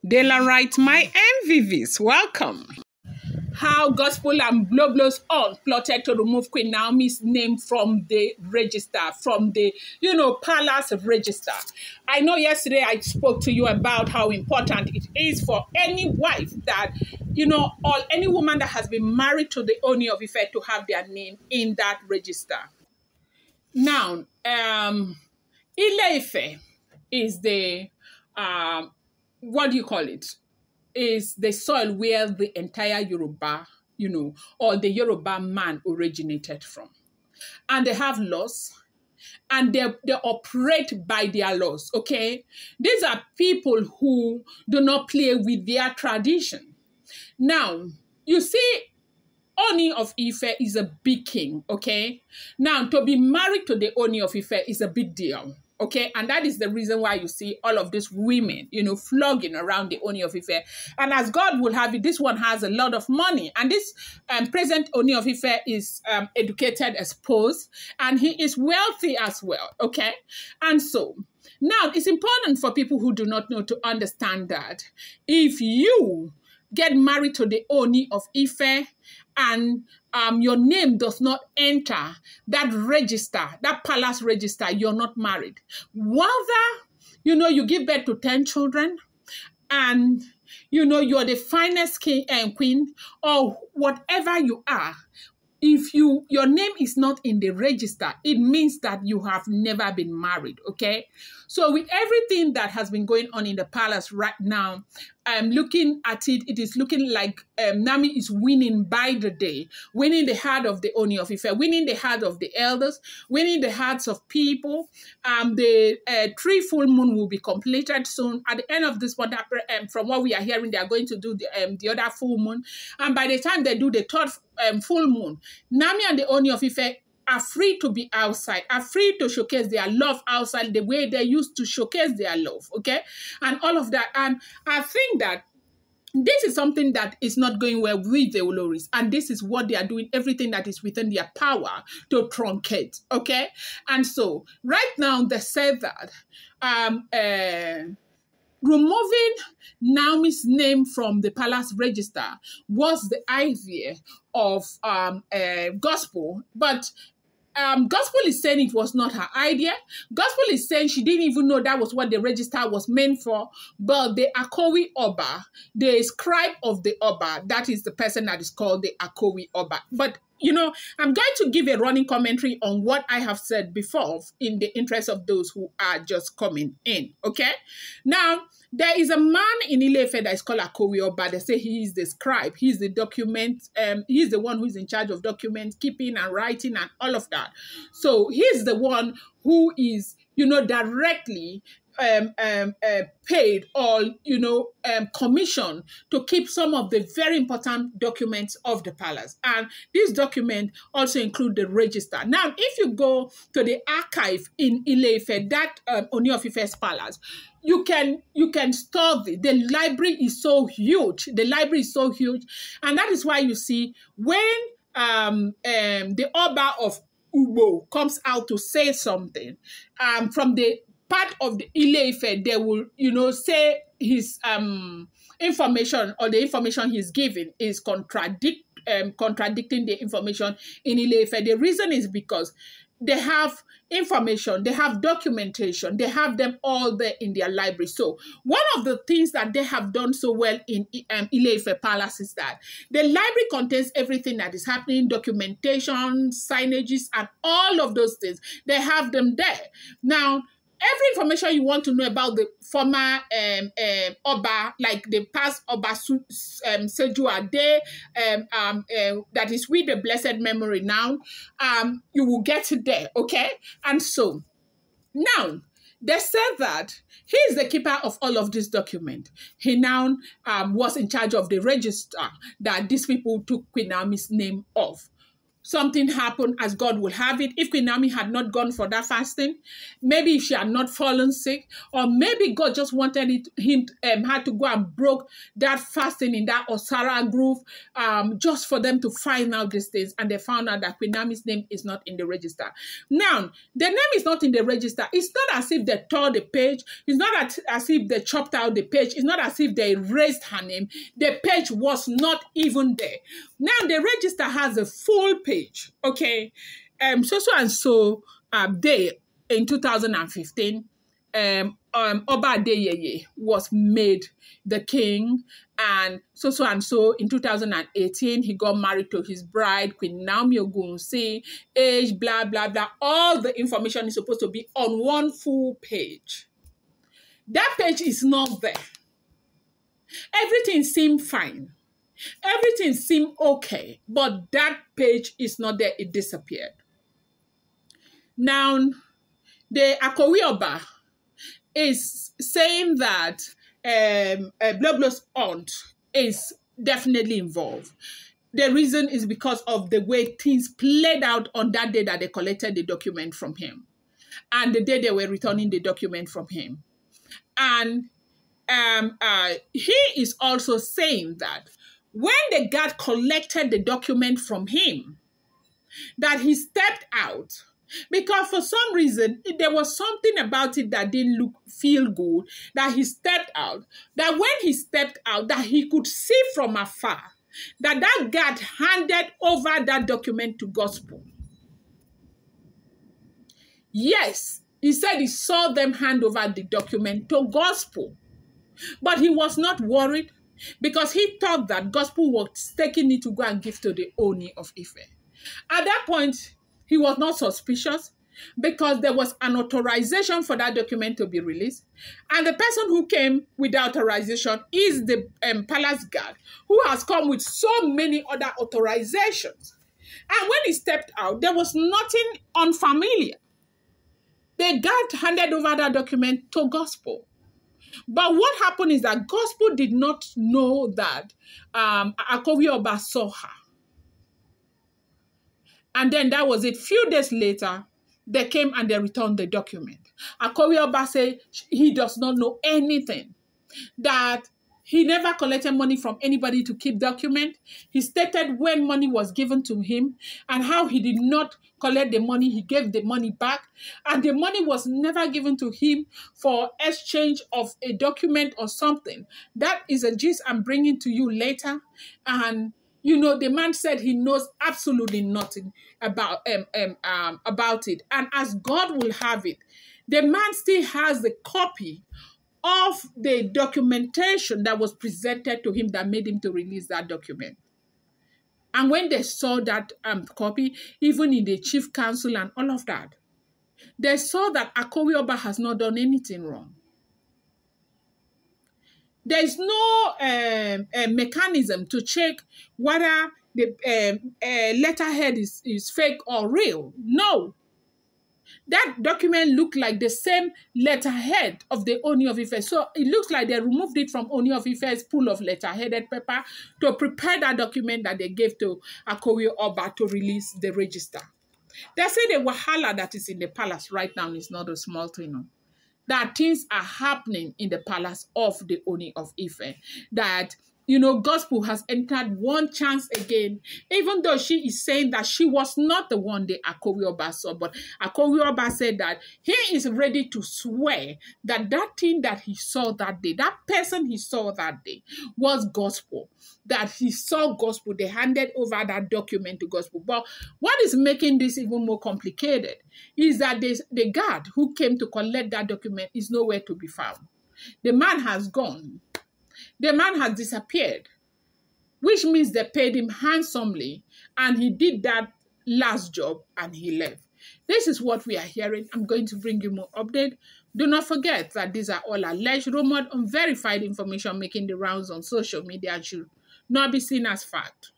Dela writes, my MVVs, welcome. How Gospel and Blublo's all plotted to remove Queen Naomi's name from the register, from the, palace register. I know yesterday I spoke to you about how important it is for any wife that, or any woman that has been married to the Ooni of Ife to have their name in that register. Now, Ile-Ife is the, what do you call it? Is the soil where the entire Yoruba, or the Yoruba man originated from. And they have laws, and they operate by their laws, okay? These are people who do not play with their tradition. Now, you see, Ooni of Ife is a big king, okay? Now, to be married to the Ooni of Ife is a big deal, okay? And that is the reason why you see all of these women, flogging around the Ooni of Ife. And as God will have it, this one has a lot of money. And this present Ooni of Ife is educated, exposed, and he is wealthy as well, okay? And so, now it's important for people who do not know to understand that if you get married to the Ooni of Ife and your name does not enter that register, that palace register, you're not married. Whether, you give birth to 10 children and, you're the finest king and queen or whatever you are, if your name is not in the register, it means that you have never been married, okay? So with everything that has been going on in the palace right now, looking at it, it is looking like Naomi is winning by the day, winning the heart of the Ooni of Ife, winning the heart of the elders, winning the hearts of people. The 3 full moon will be completed soon. At the end of this one, from what we are hearing, they are going to do the other full moon. And by the time they do the 3rd full moon, Naomi and the Ooni of Ife are free to be outside, are free to showcase their love outside the way they used to showcase their love, okay? And all of that. And I think that this is something that is not going well with the Oloris. And this is what they are doing, everything that is within their power to truncate, okay? And so, right now, they say that removing Naomi's name from the palace register was the idea of Gospel, but Gospel is saying it was not her idea. Gospel is saying she didn't even know that was what the register was meant for. But the Akowi Oba, the scribe of the Oba, that is the person that is called the Akowi Oba. But I'm going to give a running commentary on what I have said before in the interest of those who are just coming in, okay? Now, there is a man in Ile-Ife that is called Akowi Oba. They say he is the scribe. He is the document. He is the one who is in charge of document keeping and writing and all of that. So he's the one who is, directly paid or, commissioned to keep some of the very important documents of the palace. And these documents also include the register. Now, if you go to the archive in Ile-Ife, that Ooni of Ife's palace, you can store it. The library is so huge. The library is so huge. And that is why you see when the Oba of Ugbo comes out to say something, from the part of the Ile-Ife, they will, say his information or the information he's giving is contradicting the information in Ile-Ife. The reason is because they have information, they have documentation, they have them all there in their library. So one of the things that they have done so well in Ile-Ife Palace is that the library contains everything that is happening, documentation, signages, and all of those things. They have them there. Now, every information you want to know about the former Oba, like the past Oba Seju Ade, that is with the blessed memory now, you will get it there, okay? And so, now, they said that he is the keeper of all of this document. He now was in charge of the register that these people took Queen Naomi's name off. something happened as God will have it. If Queen Naomi had not gone for that fasting, maybe if she had not fallen sick, or maybe God just wanted him had to go and broke that fasting in that Osara Grove, just for them to find out these things. And they found out that Queen Naomi's name is not in the register. Now, the name is not in the register. It's not as if they tore the page. It's not as if they chopped out the page. It's not as if they erased her name. The page was not even there. Now, the register has a full page, okay? So and so day in 2015, Oba Adeyeye was made the king, and so in 2018, he got married to his bride, Queen Naomi Ogunsi, age, blah, blah, blah. All the information is supposed to be on one full page. That page is not there. Everything seemed fine. Everything seemed okay, but that page is not there. It disappeared. Now, the Akowi Oba is saying that Blublo's aunt is definitely involved. The reason is because of the way things played out on that day that they collected the document from him, and the day they were returning the document from him. And he is also saying that when the guard collected the document from him, that he stepped out because for some reason there was something about it that didn't feel good, that he stepped out, that when he stepped out, that he could see from afar that guard handed over that document to Gospel. Yes, he said he saw them hand over the document to Gospel, but he was not worried, because he thought that Gospel was taking it to go and give to the Ooni of Ife. At that point, he was not suspicious because there was an authorization for that document to be released. And the person who came with the authorization is the palace guard, who has come with so many other authorizations. And when he stepped out, there was nothing unfamiliar. The guard handed over that document to Gospel. But what happened is that Gospel did not know that Akowi Oba saw her. And then that was it. Few days later, they came and they returned the document. Akowi Oba said he does not know anything, that he never collected money from anybody to keep document. He stated when money was given to him and how he did not collect the money. He gave the money back, and the money was never given to him for exchange of a document or something. That is a gist I'm bringing to you later. And you know, the man said he knows absolutely nothing about it. And as God will have it, the man still has the copy of the documentation that was presented to him that made him to release that document. And when they saw that copy, even in the chief council and all of that, they saw that Akowi Oba has not done anything wrong. There is no mechanism to check whether the letterhead is fake or real. No. That document looked like the same letterhead of the Ooni of Ife. So it looks like they removed it from Ooni of Ife's pool of letterheaded paper to prepare that document that they gave to Akowi Oba to release the register. They say the wahala that is in the palace right now is not a small thing. That things are happening in the palace of the Ooni of Ife. That, you know, Gospel has entered one chance again, even though she is saying that she was not the one that Akowi Oba saw. But Akowi Oba said that he is ready to swear that that thing that he saw that day, that person he saw that day was Gospel. That he saw Gospel, they handed over that document to Gospel. But what is making this even more complicated is that the guard who came to collect that document is nowhere to be found. The man has gone. The man has disappeared, which means they paid him handsomely, and he did that last job and he left. This is what we are hearing. I'm going to bring you more update. Do not forget that these are all alleged, rumored, unverified information making the rounds on social media and should not be seen as fact.